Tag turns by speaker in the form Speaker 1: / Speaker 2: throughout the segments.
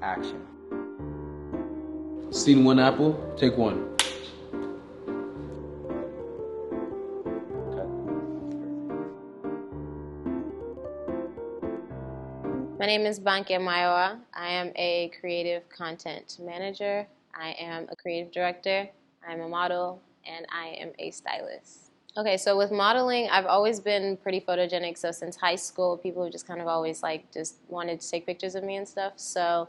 Speaker 1: action.
Speaker 2: Scene one, Apple. Take one.
Speaker 3: My name is Bankè Mayòwa. I am a creative content manager. I am a creative director. I'm a model, and I am a stylist. Okay, so with modeling, I've always been pretty photogenic. So since high school, people have just kind of always just wanted to take pictures of me and stuff. So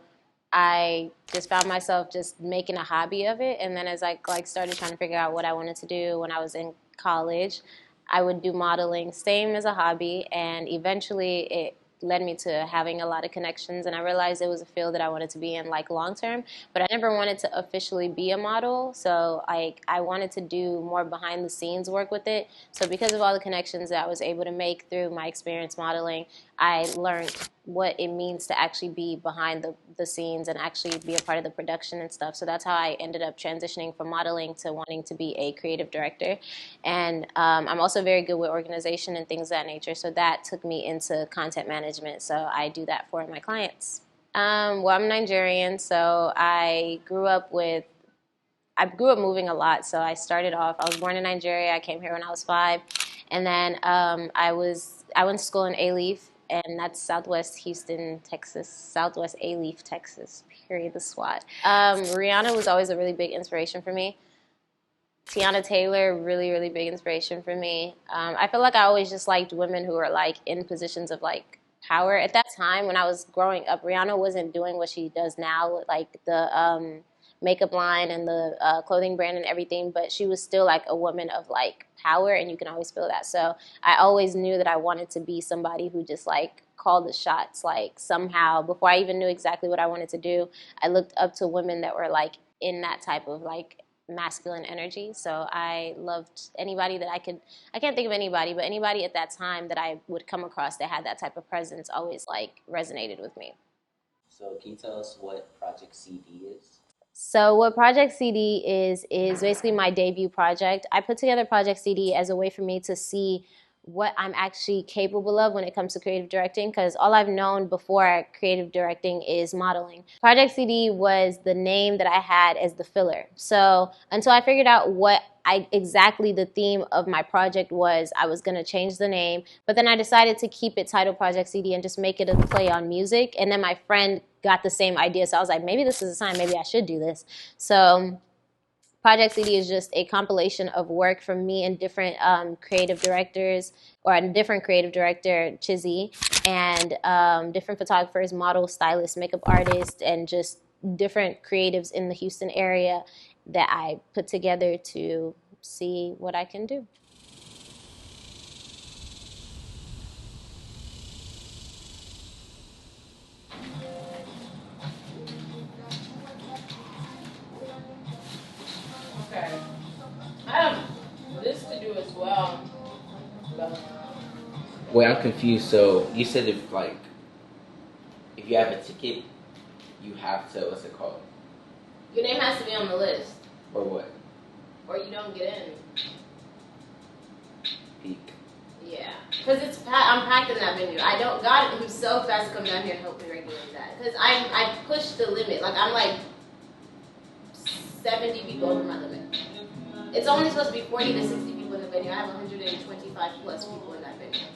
Speaker 3: I just found myself just making a hobby of it. And then as I started trying to figure out what I wanted to do when I was in college, I would do modeling, same as a hobby, and eventually it led me to having a lot of connections, and I realized it was a field that I wanted to be in long term, but I never wanted to officially be a model, so I wanted to do more behind the scenes work with it. So because of all the connections that I was able to make through my experience modeling, I learned what it means to actually be behind the scenes and actually be a part of the production and stuff. So that's how I ended up transitioning from modeling to wanting to be a creative director. And I'm also very good with organization and things of that nature, so that took me into content management. So I do that for my clients. Well, I'm Nigerian, so I grew up moving a lot. So I was born in Nigeria. I came here when I was 5. And then I went to school in A-Leaf, and that's Southwest Houston, Texas, Southwest A-Leaf, Texas, period, the SWAT. Rihanna was always a really big inspiration for me. Tiana Taylor, really, really big inspiration for me. I feel like I always just liked women who were in positions of power. At that time when I was growing up, Rihanna wasn't doing what she does now with the makeup line and the clothing brand and everything, but she was still a woman of power, and you can always feel that. So I always knew that I wanted to be somebody who just called the shots. Somehow, before I even knew exactly what I wanted to do, I looked up to women that were in that type of masculine energy. So I loved anybody that I can't think of anybody, but anybody at that time that I would come across that had that type of presence always resonated with me.
Speaker 1: So can you tell us what Project CD is?
Speaker 3: So what Project CD is basically my debut project. I put together Project CD as a way for me to see what I'm actually capable of when it comes to creative directing, because all I've known before creative directing is modeling. Project CD was the name that I had as the filler. So until I figured out what exactly the theme of my project was, I was going to change the name, but then I decided to keep it titled Project CD and just make it a play on music. And then my friend got the same idea, so I was like, maybe this is a sign, maybe I should do this. So Project CD is just a compilation of work from me and different creative directors, or a different creative director, Chizzy, and different photographers, models, stylists, makeup artists, and just different creatives in the Houston area that I put together to see what I can do.
Speaker 4: Okay. I have this to do as well.
Speaker 1: Wait, I'm confused. So you said if you have a ticket, you have to, what's it called?
Speaker 4: Your name has to be on the list,
Speaker 1: Or what?
Speaker 4: or you don't get in.
Speaker 1: Peak.
Speaker 4: Yeah, because I'm packed in that venue. God himself has to come down here and help me regulate that. Because I pushed the limit. I'm 70 people over my limit. It's only supposed to be 40 to 60 people in the venue. I have 125 plus people in that venue.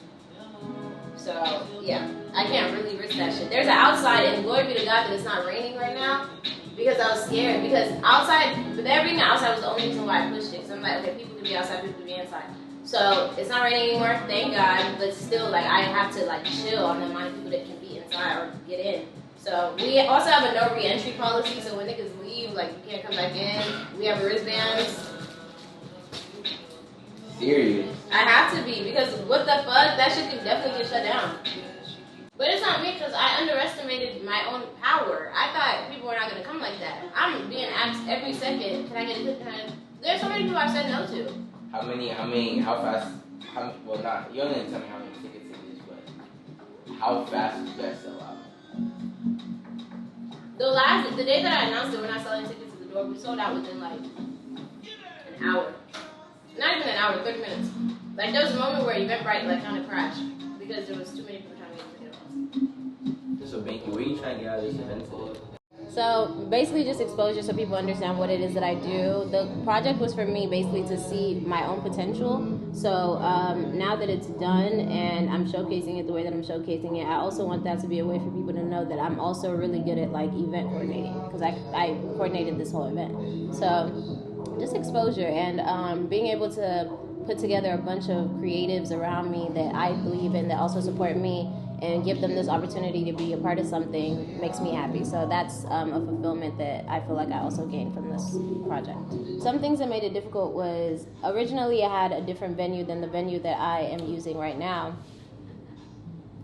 Speaker 4: So, yeah, I can't really risk that shit. There's an outside, and glory be to God that it's not raining right now, because I was scared. Because but there being outside was the only reason why I pushed it. So I'm like, okay, people can be outside, people can be inside. So it's not raining anymore, thank God, but still, I have to, chill on the amount of people that can be inside or get in. So we also have a no re-entry policy, so when niggas leave, you can't come back in. We have wristbands.
Speaker 1: Serious?
Speaker 4: I have to be, because what the fuck? That shit could definitely get shut down. But it's not me, because I underestimated my own power. I thought people were not going to come like that. I'm being asked every second, can I get a ticket? There's so many people I've said no to.
Speaker 1: How fast, well not, you don't need to tell me how many tickets it is, but how fast is that sell out?
Speaker 4: The day that I announced that we're not selling tickets at the door, we sold out within an hour. Not even an hour, 30 minutes. There was a moment where Eventbrite kind of crashed because there was too many people trying to get tickets.
Speaker 1: So Banke, where are you trying to get out of this event today?
Speaker 4: So basically just exposure so people understand what it is that I do. The project was for me basically to see my own potential. So now that it's done and I'm showcasing it the way that I'm showcasing it, I also want that to be a way for people to know that I'm also really good at like event coordinating, because I coordinated this whole event. So just exposure and being able to put together a bunch of creatives around me that I believe in, that also support me, and give them this opportunity to be a part of something makes me happy. So that's a fulfillment that I feel like I also gained from this project. Some things that made it difficult was originally I had a different venue than the venue that I am using right now.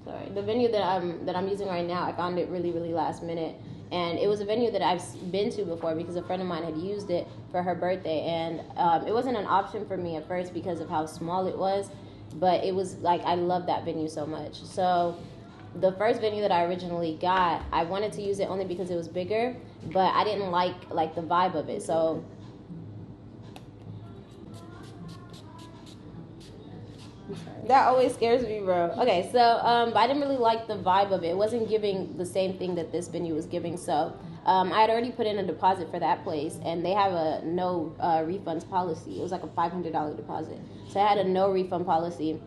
Speaker 4: Sorry, the venue that I'm using right now, I found it really, really last minute. And it was a venue that I've been to before because a friend of mine had used it for her birthday. And it wasn't an option for me at first because of how small it was. But it was like, I love that venue so much. So the first venue that I originally got, I wanted to use it only because it was bigger. But I didn't like the vibe of it. So that always scares me, bro. Okay, so I didn't really like the vibe of it. It wasn't giving the same thing that this venue was giving. So I had already put in a deposit for that place, and they have a no refunds policy. It was like a $500 deposit. So I had a no refund policy.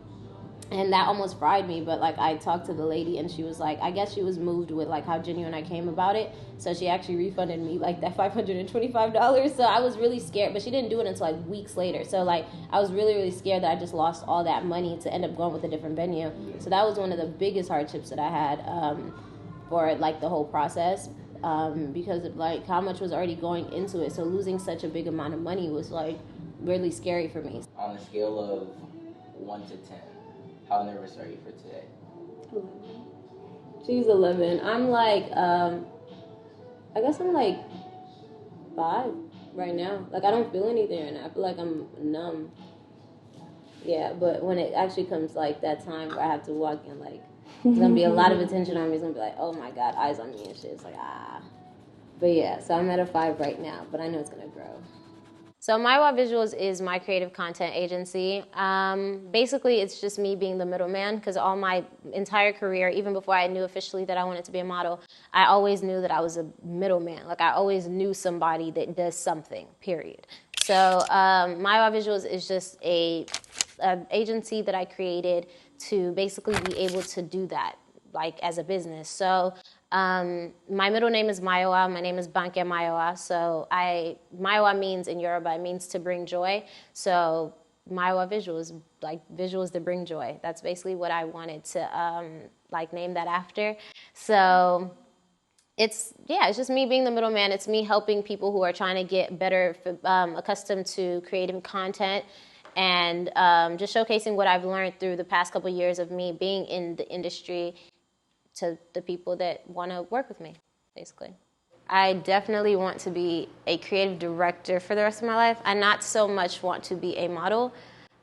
Speaker 4: And that almost fried me, but like I talked to the lady and she was like, I guess she was moved with like how genuine I came about it. So she actually refunded me like that $525. So I was really scared, but she didn't do it until like weeks later. So like I was really, really scared that I just lost all that money to end up going with a different venue. So that was one of the biggest hardships that I had for like the whole process, because of like how much was already going into it. So losing such a big amount of money was like really scary for me.
Speaker 1: On a scale of 1 to 10, how nervous are you for today?
Speaker 4: 11. She's 11. I'm like, I guess I'm like 5 right now. Like I don't feel anything right now. I feel like I'm numb. Yeah, but when it actually comes like that time where I have to walk in, like there's gonna be a lot of attention on me. It's gonna be like, oh my God, eyes on me and shit. It's like But yeah, so I'm at a 5 right now, but I know it's gonna grow. So Mayowa Visuals is my creative content agency. Basically, it's just me being the middleman, because all my entire career, even before I knew officially that I wanted to be a model, I always knew that I was a middleman. Like I always knew somebody that does something, period. So Mayowa Visuals is just an agency that I created to basically be able to do that, like as a business. So my middle name is Mayowa. My name is Bankè Mayòwa. So Mayowa means in Yoruba, it means to bring joy. So Mayowa Visuals, like visuals that bring joy. That's basically what I wanted to like name that after. So it's just me being the middleman. It's me helping people who are trying to get better accustomed to creating content, and just showcasing what I've learned through the past couple of years of me being in the industry to the people that want to work with me, basically. I definitely want to be a creative director for the rest of my life. I not so much want to be a model.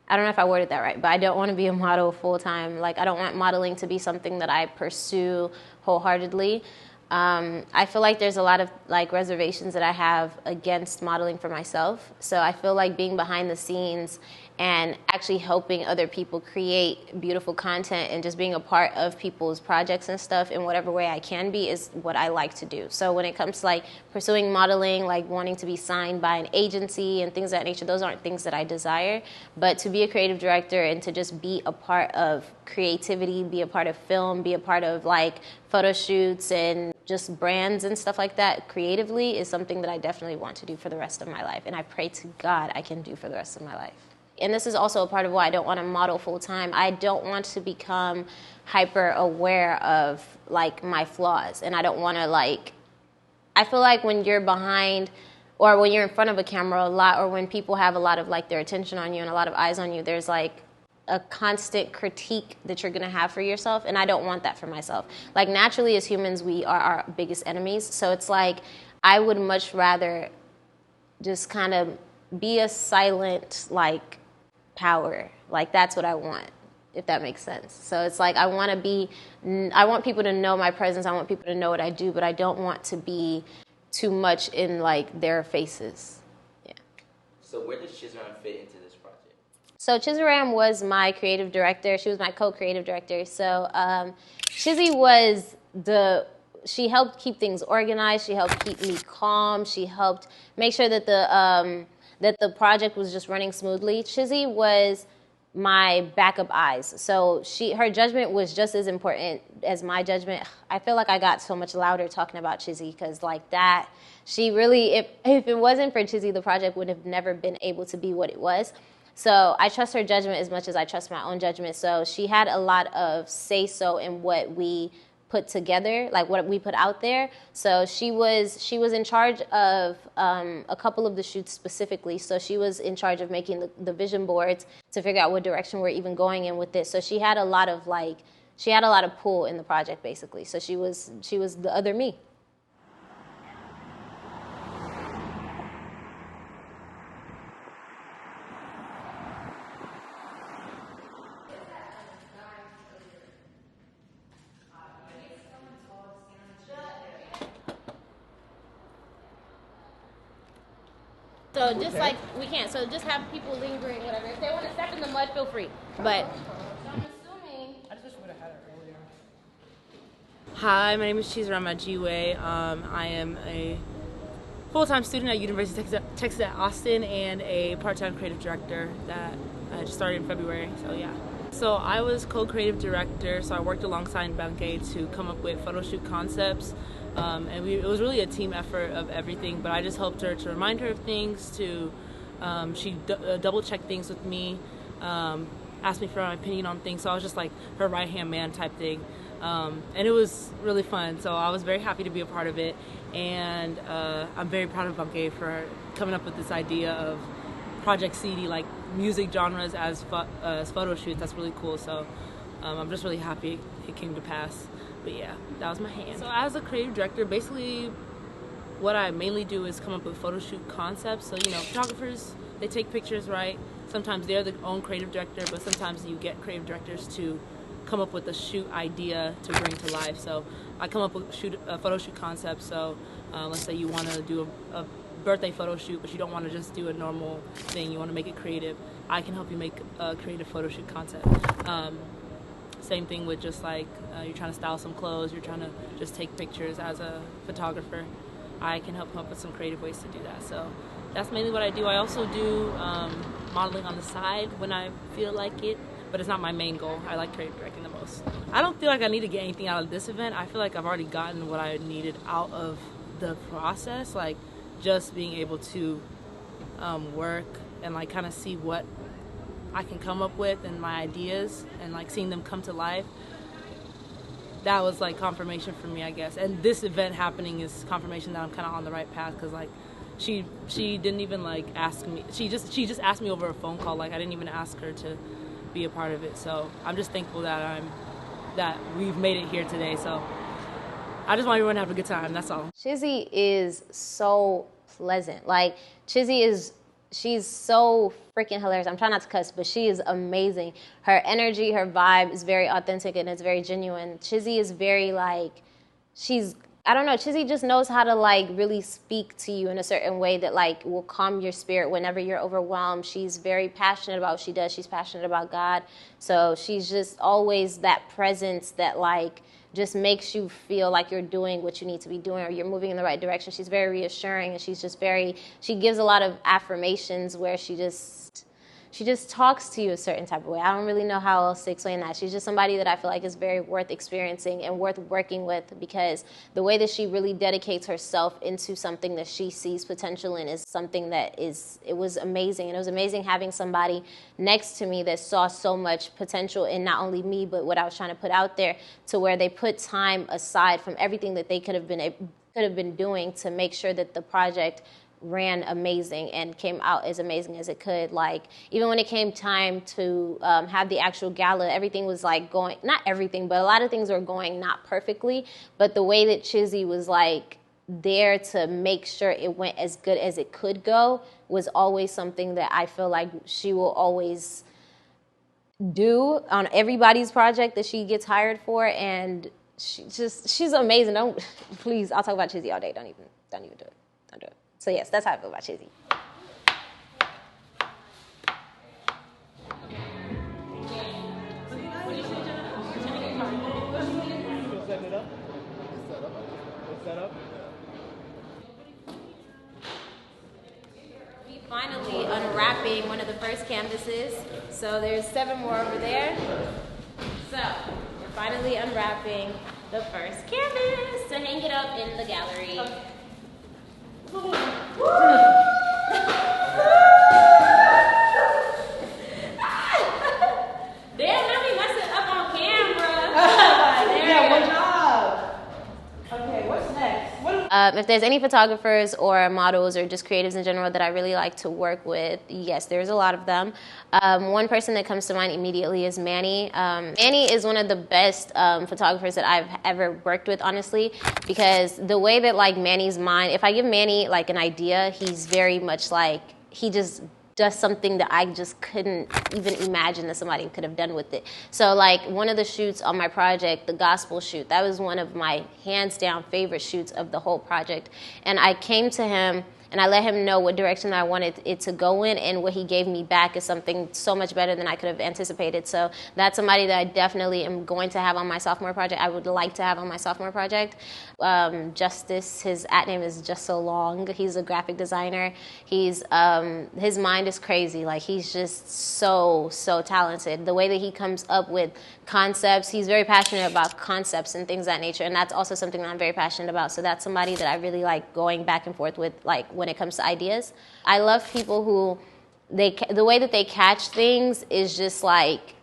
Speaker 4: I don't know if I worded that right, but I don't want to be a model full-time. Like, I don't want modeling to be something that I pursue wholeheartedly. I feel like there's a lot of like reservations that I have against modeling for myself. So I feel like being behind the scenes and actually helping other people create beautiful content and just being a part of people's projects and stuff in whatever way I can be is what I like to do. So when it comes to like pursuing modeling, like wanting to be signed by an agency and things of that nature, those aren't things that I desire. But to be a creative director and to just be a part of creativity, be a part of film, be a part of like photo shoots and just brands and stuff like that creatively is something that I definitely want to do for the rest of my life. And I pray to God I can do for the rest of my life. And this is also a part of why I don't want to model full time. I don't want to become hyper aware of like my flaws. And I don't want to like, I feel like when you're behind or when you're in front of a camera a lot, or when people have a lot of like their attention on you and a lot of eyes on you, there's like a constant critique that you're going to have for yourself. And I don't want that for myself. Like naturally as humans, we are our biggest enemies. So it's like, I would much rather just kind of be a silent, like, power. Like that's what I want, if that makes sense. So it's like I want people to know my presence. I want people to know what I do, but I don't want to be too much in like their faces. Yeah.
Speaker 1: So where does Chizaram fit into this project?
Speaker 3: So Chizaram was my creative director. She was my co-creative director. So Chizzy was she helped keep things organized. She helped keep me calm. She helped make sure that the project was just running smoothly. Chizzy was my backup eyes. So her judgment was just as important as my judgment. I feel like I got so much louder talking about Chizzy because like that, she really, if it wasn't for Chizzy, the project would have never been able to be what it was. So I trust her judgment as much as I trust my own judgment. So she had a lot of say-so in what we put together, like what we put out there. So she was in charge of a couple of the shoots specifically. So she was in charge of making the vision boards to figure out what direction we're even going in with this. So she had a lot of pull in the project basically. So she was the other me. So just like we can't. So just have people lingering, whatever. If they want to step in the mud, feel free. But I'm assuming. I just wish we would have had it earlier.
Speaker 5: Hi, my name is Chizrama Jiwe. I am a full-time student at University of Texas at Austin and a part-time creative director that I just started in February. So yeah. So I was co-creative director. So I worked alongside Bankè to come up with photo shoot concepts. It was really a team effort of everything, but I just helped her to remind her of things, she double-checked things with me, asked me for my opinion on things, so I was just like her right-hand man type thing, and it was really fun, so I was very happy to be a part of it, and I'm very proud of Bankè for coming up with this idea of Project CD, like music genres as photo shoots. That's really cool, so I'm just really happy it came to pass. But yeah, that was my hand. So as a creative director, basically what I mainly do is come up with photo shoot concepts. So, photographers, they take pictures, right? Sometimes they're their own creative director, but sometimes you get creative directors to come up with a shoot idea to bring to life. So I come up with a photo shoot concept. So let's say you want to do a birthday photo shoot, but you don't want to just do a normal thing. You want to make it creative. I can help you make a creative photo shoot concept. Same thing with just like you're trying to style some clothes, you're trying to just take pictures as a photographer. I can help come up with some creative ways to do that. So that's mainly what I do. I also do modeling on the side when I feel like it, but it's not my main goal. I like creative directing the most. I don't feel like I need to get anything out of this event. I feel like I've already gotten what I needed out of the process, like just being able to work and like kind of see what I can come up with and my ideas and like seeing them come to life. That was like confirmation for me, I guess. And this event happening is confirmation that I'm kind of on the right path, because like she didn't even like ask me. She just asked me over a phone call. Like I didn't even ask her to be a part of it. So I'm just thankful that we've made it here today. So I just want everyone to have a good time. That's all.
Speaker 3: Chizzy is so pleasant. Like she's so freaking hilarious. I'm trying not to cuss, but she is amazing. Her energy, her vibe is very authentic and it's very genuine. Chizzy is very like, I don't know, Chizzy just knows how to like really speak to you in a certain way that like will calm your spirit whenever you're overwhelmed. She's very passionate about what she does. She's passionate about God. So she's just always that presence that like just makes you feel like you're doing what you need to be doing or you're moving in the right direction. She's very reassuring, and she's just she gives a lot of affirmations where she just talks to you a certain type of way. I don't really know how else to explain that. She's just somebody that I feel like is very worth experiencing and worth working with, because the way that she really dedicates herself into something that she sees potential in is something that it was amazing. And it was amazing having somebody next to me that saw so much potential in not only me, but what I was trying to put out there, to where they put time aside from everything that they could have been doing to make sure that the project ran amazing and came out as amazing as it could. Like even when it came time to have the actual gala, everything was like going, not everything, but a lot of things were going not perfectly, but the way that Chizzy was like there to make sure it went as good as it could go was always something that I feel like she will always do on everybody's project that she gets hired for. And she's amazing. Please, I'll talk about Chizzy all day. Don't even do it. Don't do it. So yes, that's how I feel about Chizzy.
Speaker 2: Setting it up?
Speaker 4: We finally unwrapping one of the first canvases. So there's 7 more over there. So we're finally unwrapping the first canvas to hang it up in the gallery. Damn, let me mess it up on camera.
Speaker 5: Yeah, one job. Okay, what's next?
Speaker 3: If there's any photographers or models or just creatives in general that I really like to work with, yes, there's a lot of them. One person that comes to mind immediately is Manny. Manny is one of the best photographers that I've ever worked with, honestly, because the way that like Manny's mind, if I give Manny like an idea, he's very much like, he just does something that I just couldn't even imagine that somebody could have done with it. So like one of the shoots on my project, the gospel shoot, that was one of my hands down favorite shoots of the whole project. And I came to him and I let him know what direction I wanted it to go in, and what he gave me back is something so much better than I could have anticipated. So that's somebody that I definitely am going to have on my sophomore project. I would like to have on my sophomore project. Justice, his @name is Just So Long. He's a graphic designer. He's his mind is crazy. Like, he's just so talented. The way that he comes up with concepts, he's very passionate about concepts and things of that nature, and that's also something that I'm very passionate about. So that's somebody that I really like going back and forth with, like, when it comes to ideas. I love people who, the way that they catch things is just like,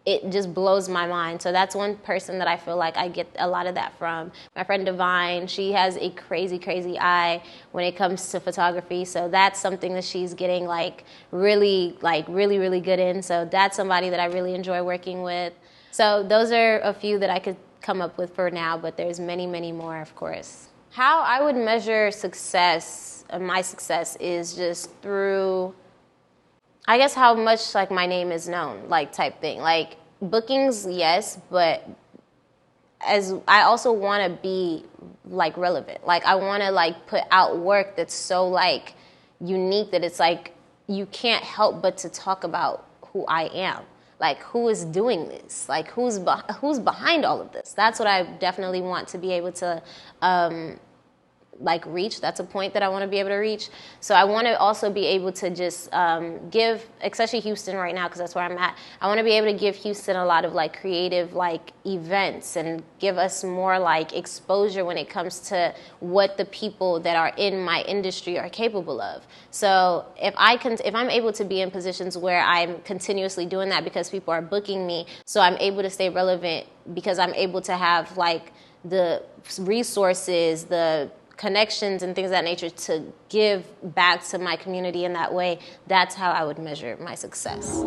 Speaker 3: it just blows my mind. So that's one person that I feel like I get a lot of that from. My friend Divine, she has a crazy eye when it comes to photography. So that's something that she's getting really good in. So that's somebody that I really enjoy working with. So those are a few that I could come up with for now, but there's many more, of course. How I would measure success, my success, is just through, I guess, how much like my name is known, like, type thing. Like, bookings, yes, but as I also want to be like relevant. Like, I want to like put out work that's so like unique that it's like you can't help but to talk about who I am. Like, who is doing this? Like, who's behind all of this? That's what I definitely want to be able to like reach. That's a point that I want to be able to reach. So I want to also be able to just give, especially Houston right now, because that's where I'm at. I want to be able to give Houston a lot of like creative like events and give us more like exposure when it comes to what the people that are in my industry are capable of. So if I'm able to be in positions where I'm continuously doing that because people are booking me, so I'm able to stay relevant because I'm able to have like the resources, the connections and things of that nature to give back to my community in that way, that's how I would measure my success.
Speaker 5: I'm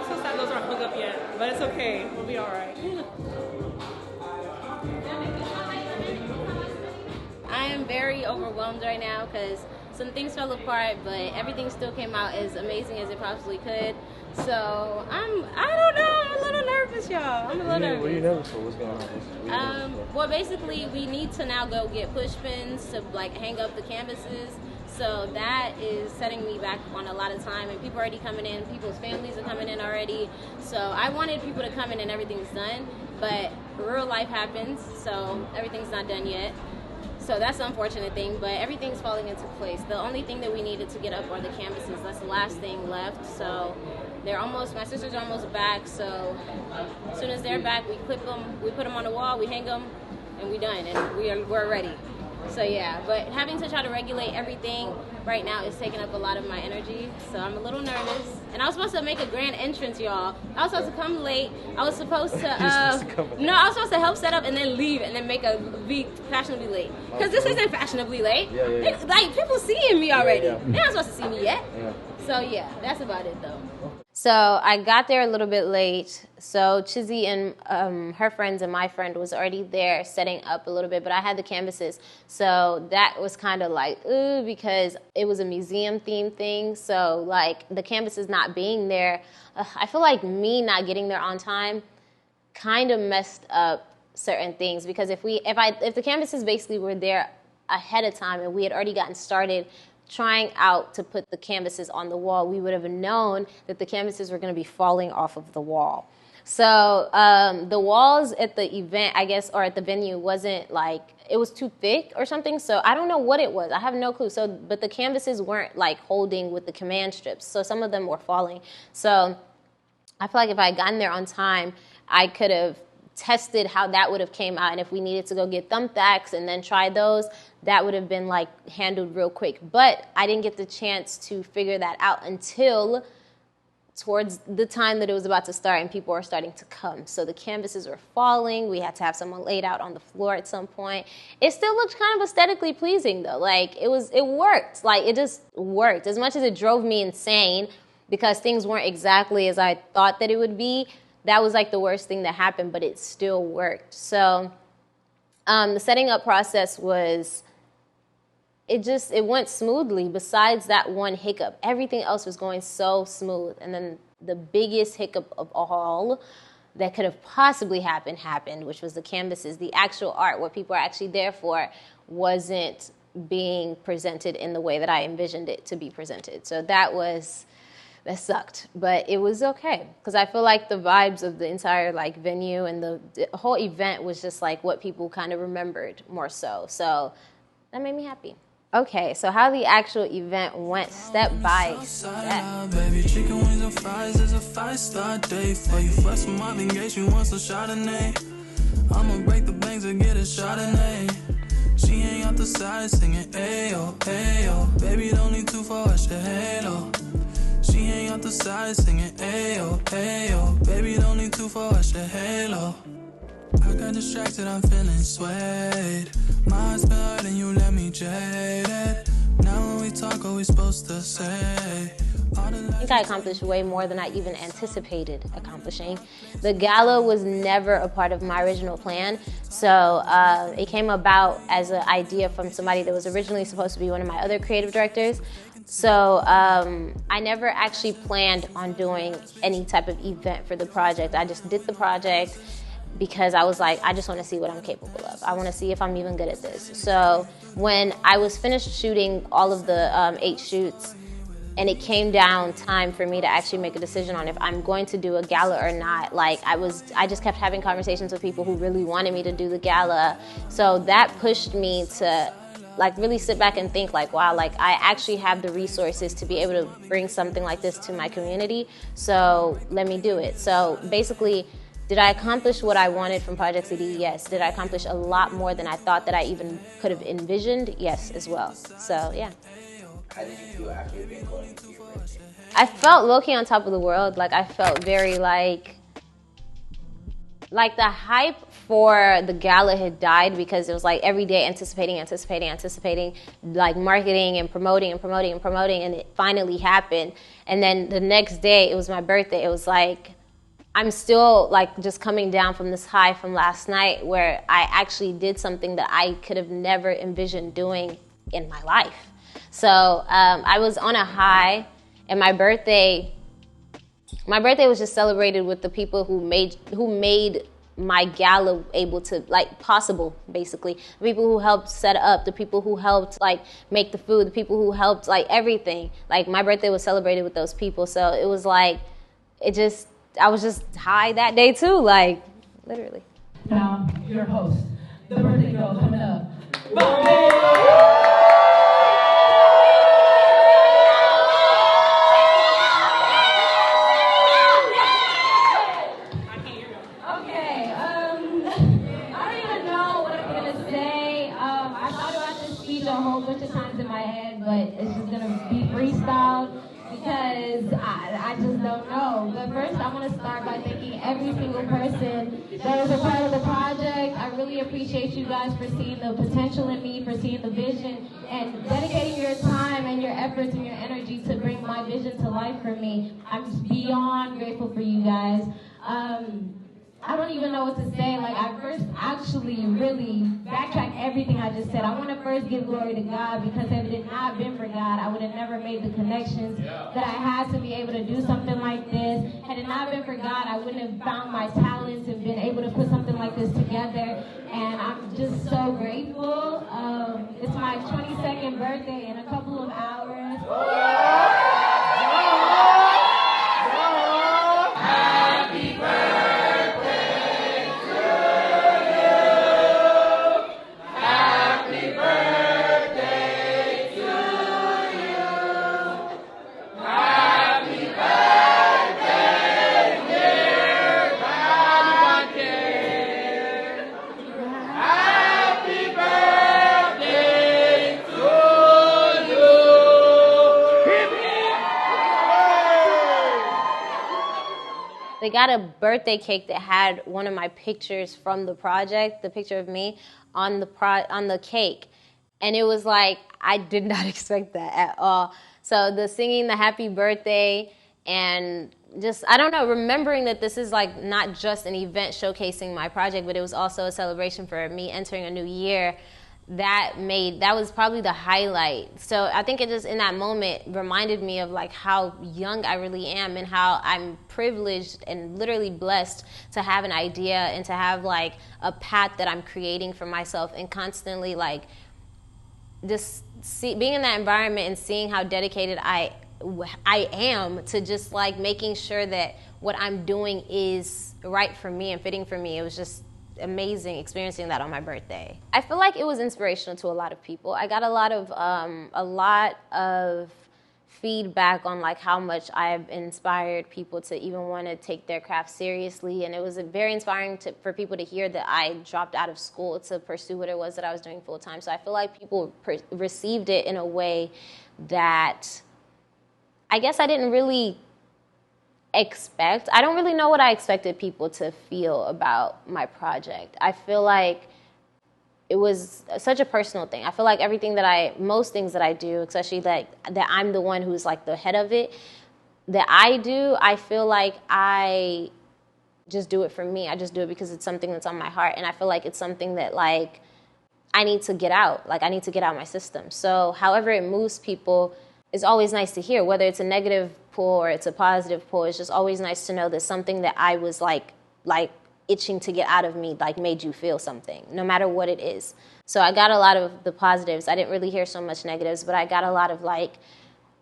Speaker 5: so sad those aren't hooked up yet, but it's okay. We'll be all right.
Speaker 4: I am very overwhelmed right now because some things fell apart, but everything still came out as amazing as it possibly could. So I don't know, I'm a little nervous, y'all. I'm a little nervous.
Speaker 6: What are you nervous for? What's going on?
Speaker 4: Well, basically, we need to now go get push pins to like hang up the canvases. So that is setting me back on a lot of time, and people are already coming in. People's families are coming in already. So I wanted people to come in and everything's done, but real life happens, so everything's not done yet. So that's the unfortunate thing, but everything's falling into place. The only thing that we needed to get up are the canvases. That's the last thing left. So my sisters are almost back. So as soon as they're back, we clip them, we put them on the wall, we hang them, and we're done, and we're ready. So yeah, but having to try to regulate everything right now is taking up a lot of my energy. So I'm a little nervous. And I was supposed to make a grand entrance, y'all. I was supposed to come late. I was supposed to, I was supposed to help set up and then leave and then be fashionably late. Because this isn't fashionably late.
Speaker 6: Yeah.
Speaker 4: Like, people seeing me already.
Speaker 6: Yeah.
Speaker 4: They're not supposed to see me yet.
Speaker 6: Yeah.
Speaker 4: So yeah, that's about it though.
Speaker 3: So I got there a little bit late. So Chizzy and her friends and my friend was already there setting up a little bit, but I had the canvases. So that was kind of like, ooh, because it was a museum themed thing. So like the canvases not being there, I feel like me not getting there on time kind of messed up certain things, because if the canvases basically were there ahead of time and we had already gotten started trying out to put the canvases on the wall, we would have known that the canvases were going to be falling off of the wall. So the walls at the event, I guess, or at the venue wasn't like, it was too thick or something. So I don't know what it was. I have no clue. So, but the canvases weren't like holding with the command strips. So some of them were falling. So I feel like if I had gotten there on time, I could have tested how that would have came out. And if we needed to go get thumbtacks and then try those, that would have been like handled real quick. But I didn't get the chance to figure that out until towards the time that it was about to start and people were starting to come. So the canvases were falling. We had to have someone laid out on the floor at some point. It still looked kind of aesthetically pleasing though. Like it worked. Like it just worked. As much as it drove me insane because things weren't exactly as I thought that it would be, that was like the worst thing that happened, but it still worked. So the setting up process was, it went smoothly besides that one hiccup. Everything else was going so smooth. And then the biggest hiccup of all that could have possibly happened, which was the canvases. The actual art, what people are actually there for, wasn't being presented in the way that I envisioned it to be presented. So that sucked, but it was okay. Because I feel like the vibes of the entire like venue and the whole event was just like what people kind of remembered more so. So that made me happy. Okay, so how the actual event went step by step.
Speaker 7: Baby, chicken wings and fries is a 5-star day for you. First from Marvin Gaye, she wants a Chardonnay. I'ma break the banks and get a Chardonnay. She ain't out the side singing ayo, ayo. Baby, don't need two for us to halo. She ain't out the side singing ayo, ayo. Baby, don't need two for us to halo. I got distracted, I'm feeling swayed. My heart's been hurt and you let me jaded. Now when we talk, what we supposed to say?
Speaker 3: I think I accomplished way more than I even anticipated accomplishing. The gala was never a part of my original plan, so it came about as an idea from somebody that was originally supposed to be one of my other creative directors. So I never actually planned on doing any type of event for the project. I just did the project because I was like, I just want to see what I'm capable of. I want to see if I'm even good at this. So when I was finished shooting all of the 8 shoots, and it came down time for me to actually make a decision on if I'm going to do a gala or not. Like I just kept having conversations with people who really wanted me to do the gala. So that pushed me to like really sit back and think like, wow, like I actually have the resources to be able to bring something like this to my community. So let me do it. So basically, did I accomplish what I wanted from Project CD? Yes. Did I accomplish a lot more than I thought that I even could have envisioned? Yes, as well. So yeah.
Speaker 1: How did you feel after you've been going to your birthday?
Speaker 3: I felt low-key on top of the world. Like I felt very like the hype for the gala had died because it was like every day anticipating, like marketing and promoting, and it finally happened. And then the next day, it was my birthday. It was like, I'm still like just coming down from this high from last night where I actually did something that I could have never envisioned doing in my life. So I was on a high, and my birthday was just celebrated with the people who made my gala able to, like, possible, basically. The people who helped set up, the people who helped, like, make the food, the people who helped, like, everything. Like, my birthday was celebrated with those people. So it was like, I was just high that day too, like, literally.
Speaker 8: Now, your host, the birthday girl coming up, Banke.
Speaker 9: I just don't know. But first, I want to start by thanking every single person that was a part of the project. I really appreciate you guys for seeing the potential in me, for seeing the vision, and dedicating your time and your efforts and your energy to bring my vision to life for me. I'm just beyond grateful for you guys. I don't even know what to say. Like, I first actually really backtrack everything I just said. I want to first give glory to God, because if it had not been for God, I would have never made the connections that I had to be able to do something like this. Had it not been for God, I wouldn't have found my talents and been able to put something like this together. And I'm just so grateful. It's my 22nd birthday in a couple of hours.
Speaker 7: Happy birthday!
Speaker 3: got a birthday cake that had one of my pictures from the project, the picture of me on the cake. And it was like, I did not expect that at all. So the singing the happy birthday and just, I don't know, remembering that this is like not just an event showcasing my project, but it was also a celebration for me entering a new year. That was probably the highlight. So I think it just in that moment reminded me of like how young I really am and how I'm privileged and literally blessed to have an idea and to have like a path that I'm creating for myself, and constantly like just being in that environment and seeing how dedicated I am to just like making sure that what I'm doing is right for me and fitting for me. It was just amazing experiencing that on my birthday. I feel like it was inspirational to a lot of people. I got a lot of feedback on like how much I've inspired people to even want to take their craft seriously, and it was very inspiring for people to hear that I dropped out of school to pursue what it was that I was doing full time. So I feel like people received it in a way that I guess I didn't really expect. I don't really know what I expected people to feel about my project. I feel like it was such a personal thing. I feel like most things that I do, especially that I'm the one who's like the head of it, that I do, I feel like I just do it for me. I just do it because it's something that's on my heart, and I feel like it's something that like I need to get out. Like I need to get out my system. So however it moves people, it's always nice to hear, whether it's a negative pull or it's a positive pull. It's just always nice to know that something that I was like itching to get out of me, like made you feel something, no matter what it is. So I got a lot of the positives. I didn't really hear so much negatives, but I got a lot of like,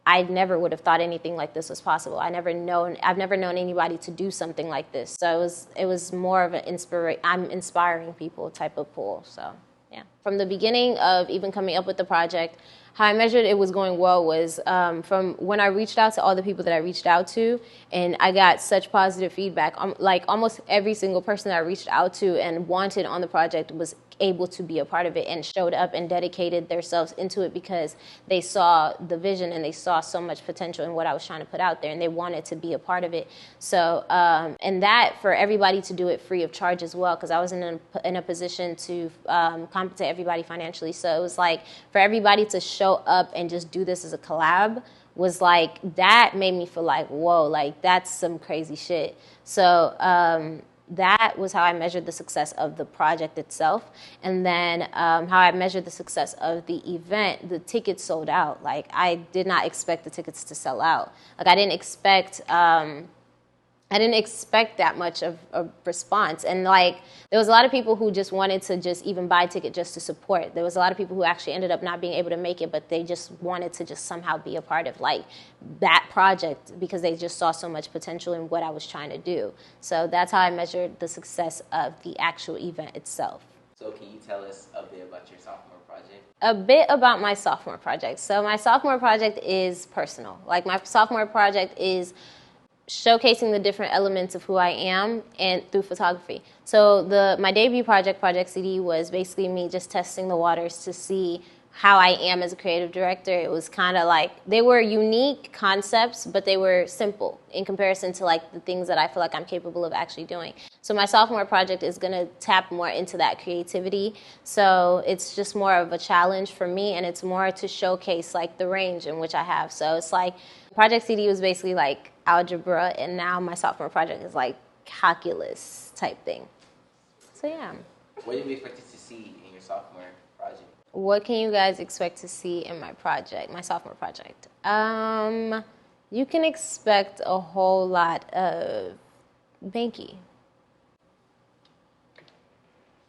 Speaker 3: I never would have thought anything like this was possible. I've never known anybody to do something like this. So it was more of I'm inspiring people type of pull. So yeah. From the beginning of even coming up with the project, how I measured it was going well was from when I reached out to all the people that I reached out to, and I got such positive feedback. Like almost every single person that I reached out to and wanted on the project was able to be a part of it and showed up and dedicated themselves into it because they saw the vision and they saw so much potential in what I was trying to put out there, and they wanted to be a part of it. So, and that for everybody to do it free of charge as well, because I was in a position to compensate everybody financially. So it was like for everybody to show up and just do this as a collab was like, that made me feel like, whoa, like that's some crazy shit. So that was how I measured the success of the project itself. And then how I measured the success of the event, the tickets sold out. Like I did not expect the tickets to sell out. Like I didn't expect that much of a response. And like there was a lot of people who just wanted to just even buy a ticket just to support. There was a lot of people who actually ended up not being able to make it, but they just wanted to just somehow be a part of like that project because they just saw so much potential in what I was trying to do. So that's how I measured the success of the actual event itself.
Speaker 1: So can you tell us a bit about your sophomore project?
Speaker 3: A bit about my sophomore project. So my sophomore project is personal. Like my sophomore project is showcasing the different elements of who I am and through photography. So my debut project, Project CD, was basically me just testing the waters to see how I am as a creative director. It was kind of like, they were unique concepts, but they were simple in comparison to like the things that I feel like I'm capable of actually doing. So my sophomore project is going to tap more into that creativity. So it's just more of a challenge for me, and it's more to showcase like the range in which I have. So it's like Project CD was basically like algebra, and now my sophomore project is like calculus type thing. So yeah.
Speaker 1: What do you expect to see in your sophomore project?
Speaker 3: What can you guys expect to see in my sophomore project? You can expect a whole lot of Bankè.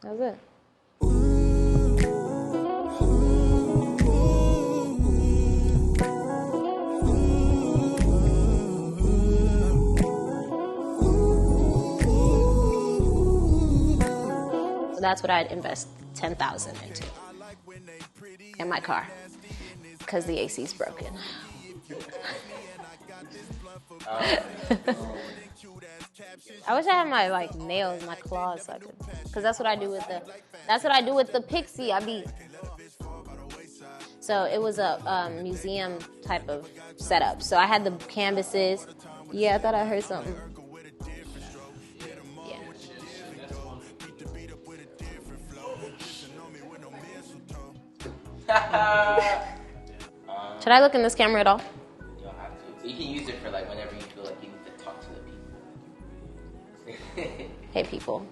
Speaker 3: That's it. So that's what I'd invest $10,000 into. In my car, because the AC's broken. I wish I had my like nails, my claws, so I could, because that's what I do with the Pixie. So it was a museum type of setup. So I had the canvases. Yeah, I thought I heard something. Should I look in this camera at all?
Speaker 1: You don't have to. You can use it for like whenever you feel like you need to talk to the people.
Speaker 3: Hey, people.